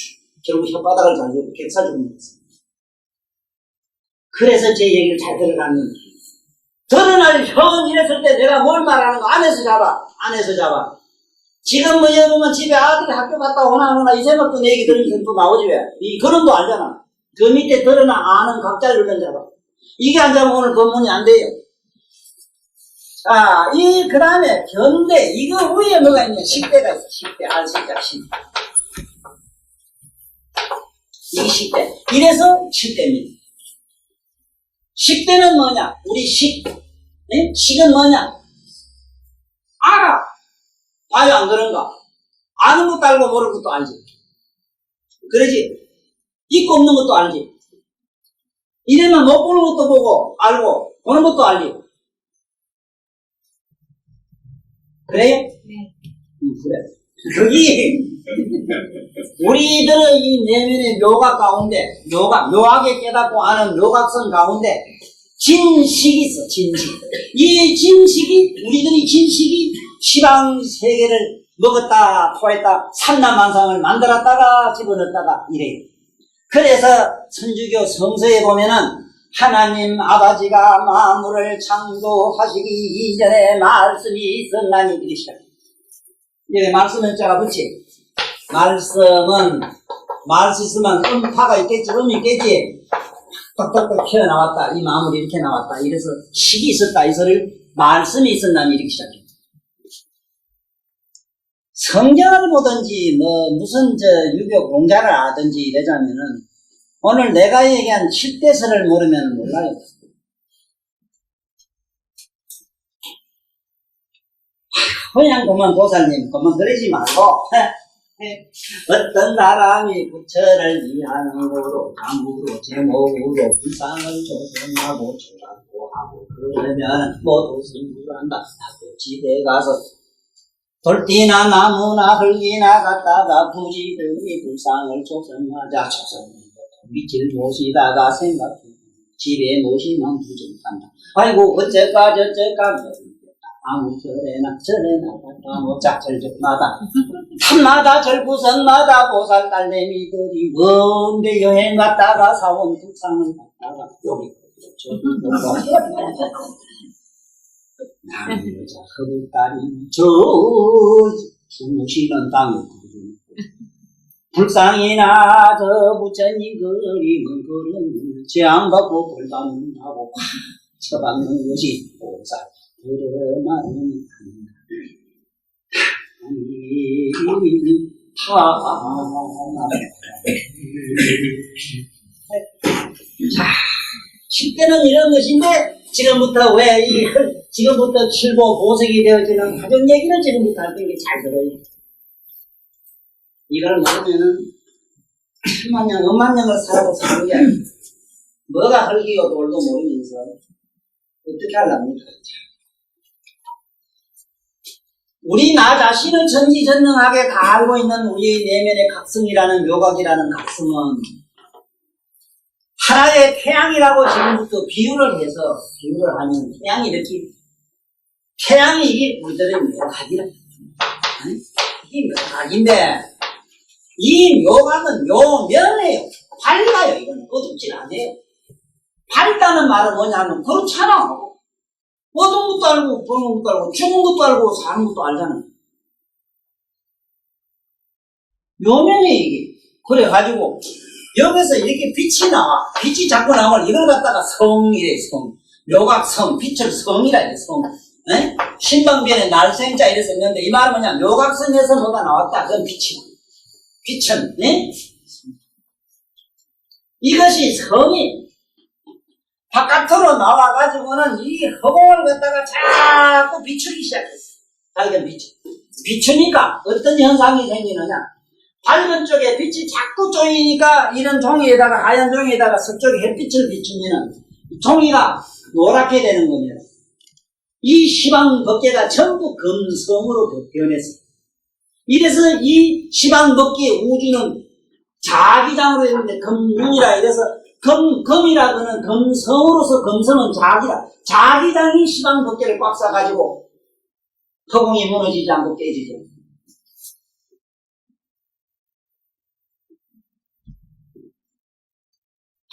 결국 혓바닥을 잘리고 객사죽을 했어요. 그래서 제 얘기를 잘 들어가는 드러날 형 이랬을 때 내가 뭘 말하는 거 안에서 잡아. 지금 뭐 여러분 집에 아들이 학교 갔다 오나 이제부터 내 얘기 들으면서 또 나오지 왜? 이 그런도 알잖아. 그 밑에 드러나 아는 각자를 눌러 잡아. 이게 안 잡으면 오늘 법문이 안 돼요. 자, 그 다음에 견대. 이거 위에 뭐가 있냐? 10대가 있어. 10대. 알시자 10대. 이게 10대. 이래서 7대입니다. 10대는 뭐냐? 우리 식. 네? 식은 뭐냐? 알아. 봐요, 안 그런가? 아는 것도 알고 모르는 것도 알지. 그러지? 있고 없는 것도 알지. 이래면 못 보는 것도 보고, 알고, 보는 것도 알지. 그래요? 네. 그래. 우리들의 이 내면의 묘각 가운데, 묘하게 깨닫고 아는 묘각선 가운데, 진식이 있어, 진식. 이 진식이, 우리들이 진식이 시방 세계를 먹었다, 토했다, 삼라만상을 만들었다가 집어넣었다가 이래요. 그래서 천주교 성서에 보면은 하나님 아버지가 만물을 창조하시기 이전에 말씀이 있었나니 이렇게 시작해요. 여기 말씀은 자가 붙지. 말씀은 말씀 있으면 음파가 있겠지, 음이 있겠지. 똑똑똑 튀어나왔다. 이 마음을 이렇게 나왔다. 이래서 식이 있었다. 이 소리를 말씀이 있었나니 이렇게 시작해요. 성경을 보든지 무슨 유교 공자를 하든지 이러자면은 오늘 내가 얘기한 10대설을 모르면 몰라요. 그냥 그만 보살님 그만 그러지 말고 어떤 사람이 부처를 위하는 거로 강구로 제목으로 불상을 조성하고 조각고 하고 그러면 모두 성불한다 하고 집에 가서 돌띠나 나무나 흙이나 갖다가 부지런히 불상을 조성하자. 밑을 모시다가 생각해 집에 모시면 부정한다. 아이고 어째까 저째까 아무 절에나 갔다 모자 절적마다 산마다 절구선마다 보살 딸내미들이 먼데 여행 갔다가 사온 불상을 갖다가 여기 남의 여자 허리딸이 저 주무시는 땅에 불상이나 저 부처님 그림은 그런 재앙받고 벌받는다고 쳐받는 것이 보살 그러마는 자, 10대는 이런 것인데 지금부터 지금부터 칠보 보색이 되어지는 가족 얘기는 지금부터 할 게 잘 들어요. 이걸 모르면은 천만년, 억만년을 살아도 사는 게 아니에요. 뭐가 흙이고 돌도 모르면서 어떻게 하려합니까? 우리 나 자신을 전지전능하게 다 알고 있는 우리의 내면의 각성이라는 묘각이라는 각성은 하나의 태양이라고 지금부터 비유를 하면 태양이 이렇게, 태양이 이게 우리들의 묘각이라. 이게 묘각인데, 이 묘각은 묘면이에요. 밝아요. 이건 어둡진 않아요. 밝다는 말은 뭐냐면, 그렇잖아. 어두운 것도 알고, 밝은 것도 알고, 죽은 것도 알고, 사는 것도 알잖아. 묘면이 이게. 그래가지고, 여기서 이렇게 빛이 나와. 빛이 자꾸 나오면 이걸 갖다가 성이래, 성. 묘각성, 빛을 성이라 이래, 성. 에? 신방변에 날생자 이래서 있는데, 이 말은 뭐냐, 묘각성에서 뭐가 나왔다. 그건 빛이다. 빛은, 네? 이것이 성이 바깥으로 나와가지고는 이 허공을 갖다가 자꾸 비추기 시작했어. 밝은 빛. 비추니까 어떤 현상이 생기느냐. 밝은 쪽에 빛이 자꾸 쪼이니까 이런 종이에다가, 하얀 종이에다가 서쪽에 햇빛을 비추면 종이가 노랗게 되는 겁니다. 이 시방 법계가 전부 금성으로 변했어. 이래서 이 시방 법계 우주는 자기장으로 되는데 금융이라 이래서 금이라고는 금성으로서 금성은 자기다. 자기장이 시방 법계를 꽉 싸가지고 허공이 무너지지 않고 깨지죠.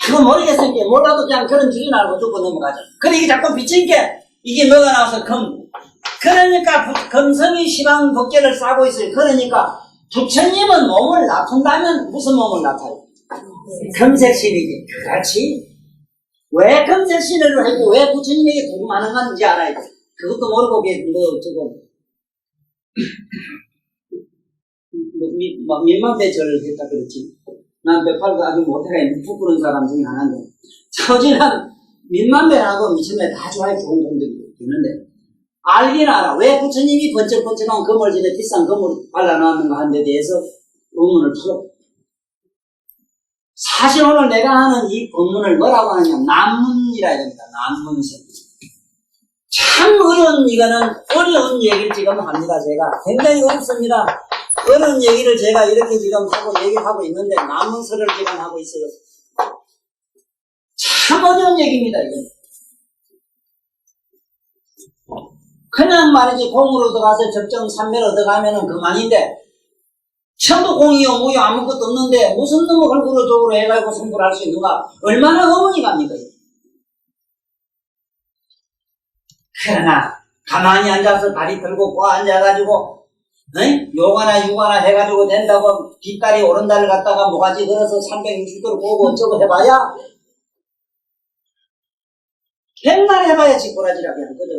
그거 모르겠으니까 몰라도 그냥 그런 줄이 알고 듣고 넘어가죠. 그래 이게 자꾸 비치니까 이게 뭐가 나와서 금. 그러니까 금성이 시방 법계를 싸고 있어요. 그러니까 부처님은 몸을 나쁜다면 무슨 몸을 나타요? 금색신이지. 그렇지. 왜 금색신을 했고 왜 부처님에게 궁금하는 건지 알아야 돼. 그것도 모르고 민망대절을 했다 그렇지. 난 108도 아주 못해가 부끄러운 사람 중에 하나인데 처진한 민만배라고 미천배 다 좋아해 좋은 공덕이 되는데 알긴 알아. 왜 부처님이 번쩍번쩍한 금을 지내 비싼 금을 발라놨는가 하는 데 대해서 의문을 풀어. 사실 오늘 내가 하는 이 법문을 뭐라고 하냐면 난문이라 해야 됩니다. 난문성. 참 이거는 어려운 얘기를 지금 합니다. 제가 굉장히 어렵습니다. 어려운 얘기를 제가 이렇게 지금 하고 얘기하고 있는데 난문서를 지금 하고 있어요. 참 어려운 얘기입니다. 이건. 그냥 말이지 공으로 들어가서 적정 삼매로 들어가면은 그만인데 전부 공이요 무요 아무것도 없는데 무슨 놈의 얼굴을 쪽으로 해가지고 승부를 할 수 있는가. 얼마나 어머니 갑니까? 그러나 가만히 앉아서 다리 들고 꼬 앉아가지고 요가나 육아나 해가지고 된다고 뒷다리 오른다리를 갖다가 모가지 걸어서 360도를 보고 어쩌고 해봐야 백날 해봐야 지꼬라지라고 하는 거죠.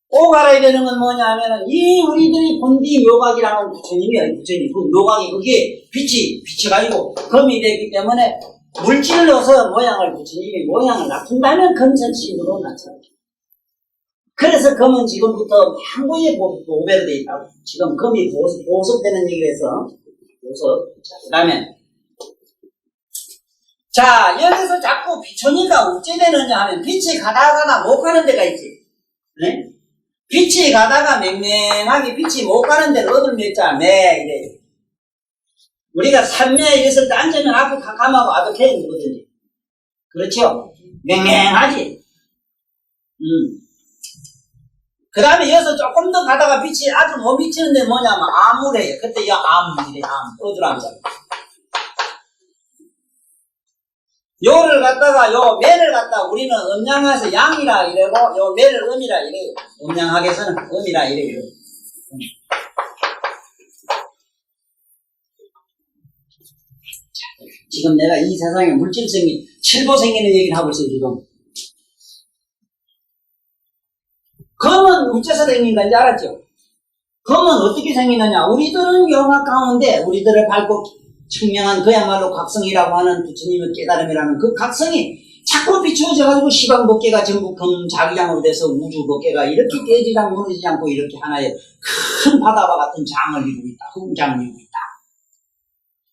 꼭 알아야 되는 건 뭐냐 하면은 이 우리들이 본디 묘각이라는 부처님이에요. 부처님 그 묘각이 그게 빛이 비쳐가지고 금이 되기 때문에 물질을 넣어서 부처님이 모양을 나쁜다면 금선신으로 나타나요. 그래서 금은 지금부터 항구에 보배로 되어 있다고. 지금 금이 보습되는 얘기를 해서 보습. 그 다음에 자 여기서 자꾸 비추니까 어찌 되느냐 하면 빛이 가다가 못 가는 데가 있지. 네? 빛이 가다가 맹맹하게 빛이 못 가는 데를 얻을 몇자 매 이래. 우리가 산매에 이랬을 때 앉으면 앞에 캄캄하고 아득해 있는 거거든요. 그렇죠? 맹맹하지. 그 다음에 여기서 조금 더 가다가 빛이 아주 못 비치는데 뭐냐면 암울해요. 그때 이 암이래, 어두람자. 요를 갖다가, 요 매를 갖다가 우리는 음양해서 양이라 이래고, 요 매를 음이라 이래요. 음양학에서는 음이라 이래요. 지금 내가 이 세상에 물질성이 7보 생기는 얘기를 하고 있어요, 지금. 검은 어째서 생긴 건지 알았죠? 검은 어떻게 생기느냐? 우리들은 영학 가운데 우리들을 밝고 청명한 그야말로 각성이라고 하는 부처님의 깨달음이라는 그 각성이 자꾸 비추어져가지고 시방법계가 전부 금 자기장으로 돼서 우주법계가 이렇게 깨지지 무너지지 않고 이렇게 하나의 큰 바다와 같은 장을 이루고 있다. 흥장을 이루고 있다.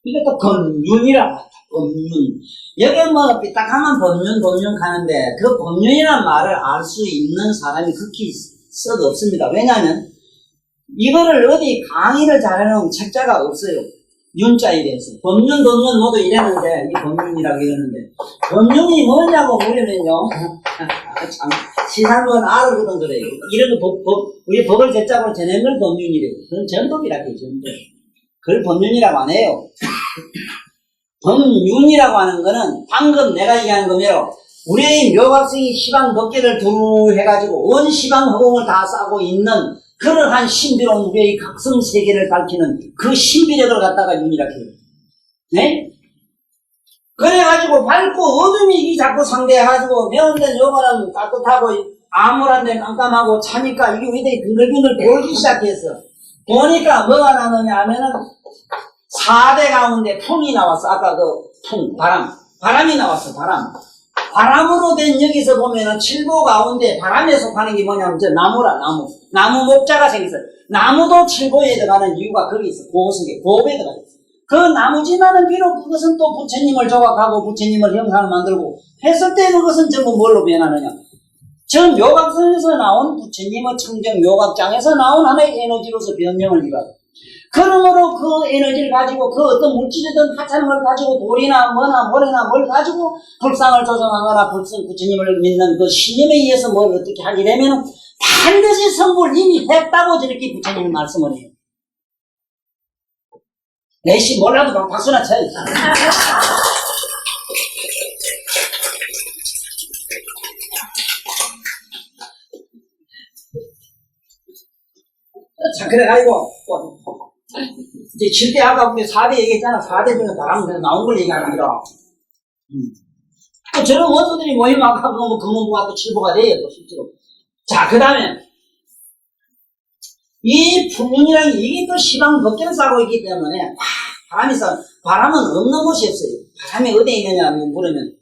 이것도 법륜이라고 한다. 법륜. 여기 뭐 삐딱하면 법륜 가는데 그 법륜이라는 말을 알 수 있는 사람이 극히 썩 없습니다. 왜냐하면 이거를 어디 강의를 잘해놓은 책자가 없어요. 윤자에 대해서. 법륜, 법륜 모두 이랬는데, 이 법륜이라고 이러는데, 법륜이 뭐냐고 물으면요. 참, 시사는 알거든, 그래요. 이런 우리 법을 제짝으로 전한 걸 법륜이래요. 그건 전법이라고 해요, 전법. 그걸 법륜이라고 안 해요. 법륜이라고 하는 거는 방금 내가 얘기한 거면, 우리의 묘각성이 시방 법계를 두루 해가지고 온 시방 허공을 다 싸고 있는 그러한 신비로운 우리의 각성 세계를 밝히는 그 신비력을 갖다가 윤이라고 해요. 네? 그래가지고 밝고 어둠이 자꾸 상대해가지고 매운데 요거는 따뜻하고 암울한데 깜깜하고 차니까 이게 위대히 빙글빙글 돌기 시작했어. 보니까 뭐가 나느냐 하면은 4대 가운데 풍이 나왔어. 아까 그 풍, 바람이 나왔어. 바람으로 된 여기서 보면은 칠보 가운데 바람에 속하는 게 뭐냐면 저 나무라, 나무 목자가 생겼어. 나무도 칠보에 들어가는 이유가 거기 있어. 고업에 들어가 있어. 그 나무지만은 비록 그것은 또 부처님을 조각하고 부처님을 형상을 만들고 했을 때 그것은 전부 뭘로 변하느냐. 저 묘각선에서 나온 부처님의 청정 묘각장에서 나온 하나의 에너지로서 변명을 이루어요. 그러므로 그 에너지를 가지고 그 어떤 물질이든 하찮은 걸 가지고 돌이나 뭐나 모래나 뭘 가지고 불상을 조성하거나 부처님을 믿는 그 신념에 의해서 뭘 어떻게 하게 되면 반드시 성불 이미 했다고 저렇게 부처님이 말씀을 해요. 내시 몰라도 막 박수나 쳐요. 자, 그래가지고 이제 7대 아까 우리 4대 얘기했잖아. 4대 중에 바람 나온 걸 얘기하는 거라. 또 저런 원소들이 모임하고 뭐 금원부가 또 칠보가 돼요, 또 실제로. 자, 그 다음에 이 풍륜이라는 이게 또 시방 법계를 싸고 있기 때문에 바람은 없는 곳이 없어요. 바람이 어디에 있느냐 물으면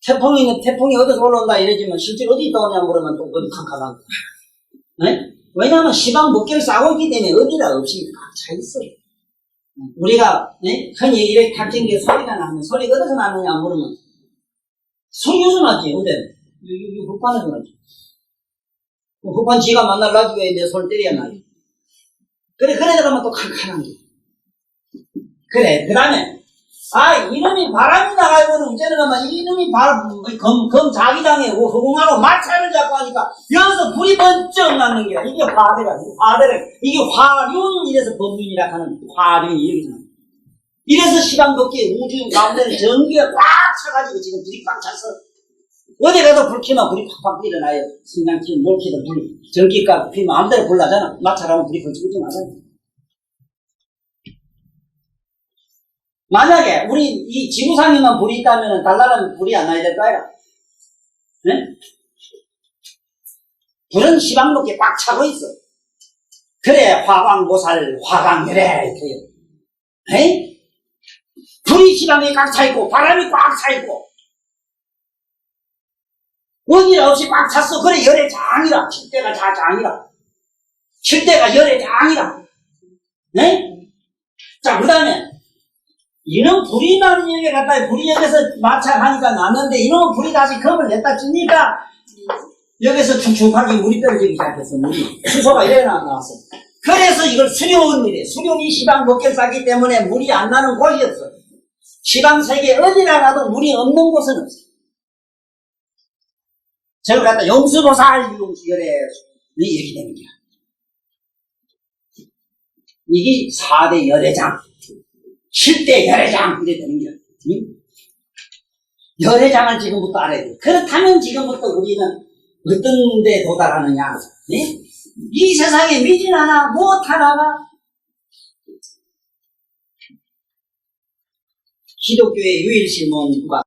태풍이 어디서 올라온다 이러지만 실제로 어디 있다 오냐 물으면 또 그건 캄캄한 거야. 네? 왜냐하면 시방 법계를 싸고 있기 때문에 어디라 없이 꽉 차 있어요. 우리가 네? 흔히 이렇게 탁진 게 소리가 나면 소리가 어디서 나느냐 물으면 소리에서 나지. 근데 이 흙반에서 나지. 흙반 지가 만날라지 왜 내 손 때려야 나지. 그래 들어가면 또 칸칸한 게. 그래 그 다음에 이놈이 바람이 나가고는 이제는 가면 이놈이 자기장에 허공하고 마찰을 잡고 하니까 여기서 불이 번쩍 나는 게 이게 이게 화륜 이래서 법륜이라 하는 화륜이 여기서 나는 이래서 시방법계 우주 가운데는 전기가 꽉 차가지고 지금 불이 꽉 찼어. 어디 가서 불 켜면 불이 팍팍 일어나요. 성냥 키면 뭘 켜도 불이 전기가 피면 아무데나 불 나잖아. 마찰하면 불이 번쩍 나잖아. 만약에 우리 이 지구상에만 불이 있다면 달나라는 불이 안 나야 될 거 아니야? 네? 불은 시방밖에 꽉 차고 있어. 그래 화광보살 화광열애 이렇게요. 네? 불이 시방에 꽉 차 있고 바람이 꽉 차 있고 원인 없이 꽉 찼어. 그래 열의 장이라. 칠대가 장이라. 칠대가 열의 장이라. 네? 자 그 다음에 이놈 불이 나는 얘기 갖다 불이 여기서 마찰하니까 났는데 이놈은 불이 다시 검을 냈다 주니까 여기서 축축하게 물이 떨어지기 시작했어. 물이 수소가 이래 나왔어. 그래서 이걸 수룡이래. 수룡이 시방 법계를 쌓기 때문에 물이 안 나는 곳이었어. 시방 세계 어디나 가도 물이 없는 곳은 없어. 저걸 갖다 용수보살 용수열에 이렇게 되는 거야. 이게 4대 열애장 7대 열애장 이래 되는 거야. 응? 열애장을 지금부터 알아야 돼. 그렇다면 지금부터 우리는 어떤 데 도달하느냐. 네? 이 세상에 미진 하나 무엇 하나가 기독교의 유일신론과